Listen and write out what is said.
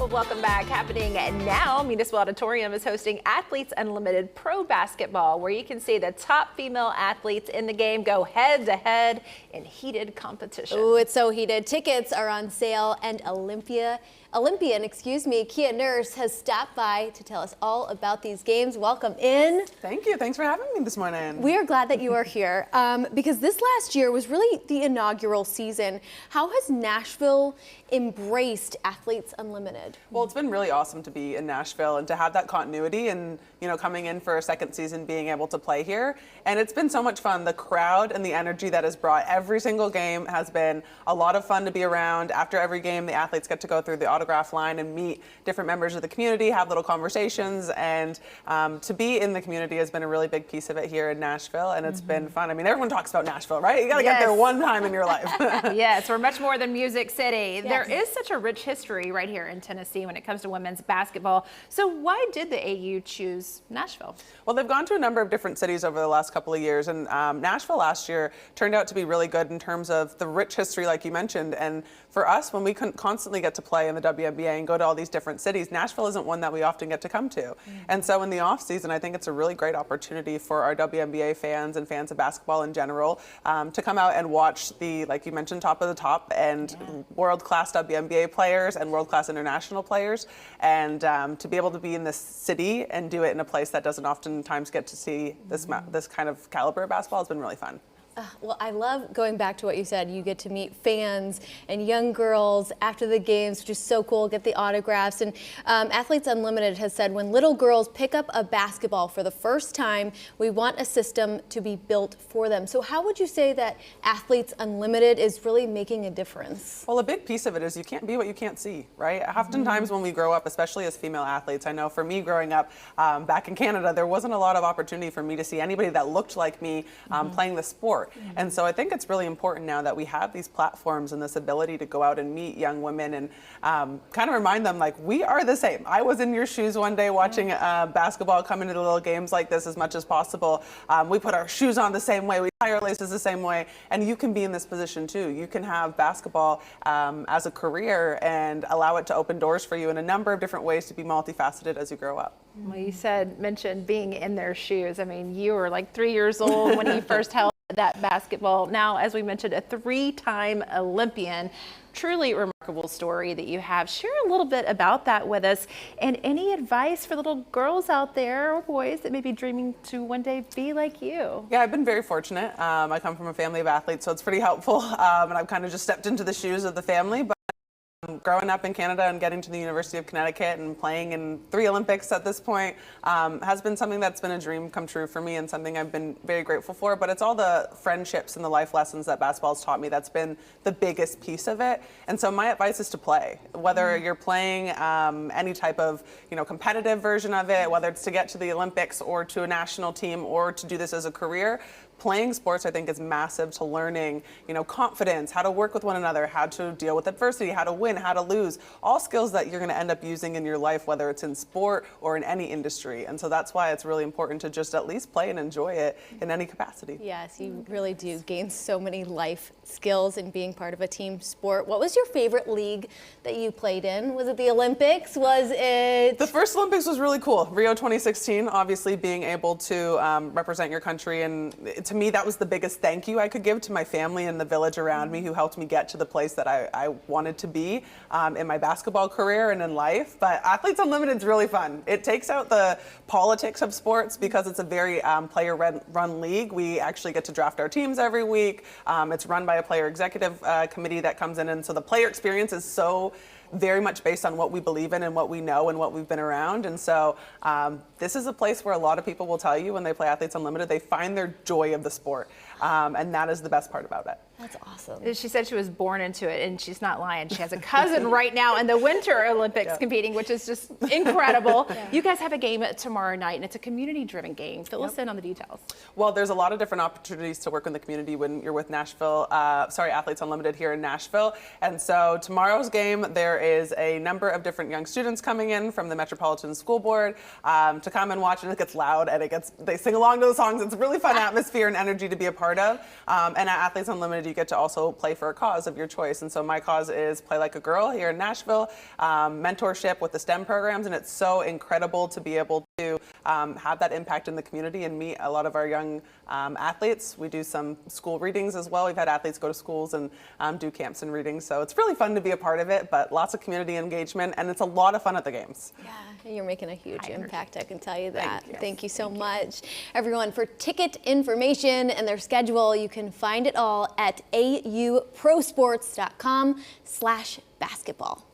Well, welcome back. Happening now, Municipal Auditorium is hosting Athletes Unlimited Pro Basketball, where you can see the top female athletes in the game go head-to-head in heated competition. Oh, it's so heated. Tickets are on sale, and Olympian, Kia Nurse has stopped by to tell us all about these games. Welcome in. Thank you. Thanks for having me this morning. We are glad that you are here because this last year was really the inaugural season. How has Nashville embraced Athletes Unlimited? Well, it's been really awesome to be in Nashville and to have that continuity and, coming in for a second season, being able to play here. And it's been so much fun. The crowd and the energy that is brought every single game has been a lot of fun to be around. After every game, the athletes get to go through the autograph line and meet different members of the community, have little conversations, and to be in the community has been a really big piece of it here in Nashville, and it's been fun. I mean, everyone talks about Nashville, right? You gotta get there one time in your life. Yes, we're much more than Music City. Yes. There is such a rich history right here in Tennessee when it comes to women's basketball. So why did the AU choose Nashville? Well, they've gone to a number of different cities over the last couple of years, and Nashville last year turned out to be really good in terms of the rich history, like you mentioned. And for us, when we couldn't constantly get to play in the WNBA and go to all these different cities, Nashville isn't one that we often get to come to. And so in the off season, I think it's a really great opportunity for our WNBA fans and fans of basketball in general to come out and watch the, like you mentioned, top of the top and world-class WNBA players and world-class international players, and to be able to be in this city and do it in a place that doesn't oftentimes get to see this kind of caliber of basketball has been really fun. Well, I love going back to what you said. You get to meet fans and young girls after the games, which is so cool, get the autographs. And Athletes Unlimited has said when little girls pick up a basketball for the first time, we want a system to be built for them. So how would you say that Athletes Unlimited is really making a difference? Well, a big piece of it is you can't be what you can't see, right? Oftentimes when we grow up, especially as female athletes, I know for me growing up back in Canada, there wasn't a lot of opportunity for me to see anybody that looked like me playing the sport. And so I think it's really important now that we have these platforms and this ability to go out and meet young women and kind of remind them, like, we are the same. I was in your shoes one day watching basketball, come into the little games like this as much as possible. We put our shoes on the same way. We tie our laces the same way. And you can be in this position too. You can have basketball as a career and allow it to open doors for you in a number of different ways to be multifaceted as you grow up. Well, you mentioned being in their shoes. I mean, you were like 3 years old when you first held that basketball. Now, as we mentioned, a three-time Olympian. Truly remarkable story that you have. Share a little bit about that with us, and any advice for little girls out there or boys that may be dreaming to one day be like you. Yeah, I've been very fortunate. I come from a family of athletes, so it's pretty helpful, and I've kind of just stepped into the shoes of the family. But growing up in Canada and getting to the University of Connecticut and playing in 3 Olympics at this point has been something that's been a dream come true for me and something I've been very grateful for. But it's all the friendships and the life lessons that basketball's taught me that's been the biggest piece of it. And so my advice is to play, whether you're playing any type of competitive version of it, whether it's to get to the Olympics or to a national team or to do this as a career. Playing sports, I think, is massive to learning, confidence, how to work with one another, how to deal with adversity, how to win, how to lose, all skills that you're going to end up using in your life, whether it's in sport or in any industry. And so that's why it's really important to just at least play and enjoy it in any capacity. Yes, you really do gain so many life skills in being part of a team sport. What was your favorite league that you played in? Was it the Olympics? Was it? The first Olympics was really cool. Rio 2016, obviously being able to represent your country, and to me, that was the biggest thank you I could give to my family and the village around me who helped me get to the place that I wanted to be in my basketball career and in life. But Athletes Unlimited is really fun. It takes out the politics of sports because it's a very player-run league. We actually get to draft our teams every week. It's run by a player executive committee that comes in, and so the player experience is so very much based on what we believe in and what we know and what we've been around. And so this is a place where a lot of people will tell you when they play Athletes Unlimited, they find their joy of the sport. And that is the best part about it. That's awesome. She said she was born into it, and she's not lying. She has a cousin right now in the Winter Olympics competing, which is just incredible. You guys have a game tomorrow night, and it's a community-driven game. Fill us in on the details. Well, there's a lot of different opportunities to work in the community when you're with Athletes Unlimited here in Nashville. And so tomorrow's game, there is a number of different young students coming in from the Metropolitan School Board to come and watch, and it gets loud, and they sing along to the songs. It's a really fun atmosphere and energy to be a part of. And at Athletes Unlimited, you get to also play for a cause of your choice. And so my cause is Play Like a Girl here in Nashville, mentorship with the STEM programs, and it's so incredible to be able to have that impact in the community and meet a lot of our young athletes. We do some school readings as well. We've had athletes go to schools and do camps and readings, so it's really fun to be a part of it, but lots of community engagement, and it's a lot of fun at the games. Yeah, you're making a huge impact, I can tell you that. Thank you. Thank you so much. Everyone, for ticket information and their schedule, you can find it all at auprosports.com/basketball.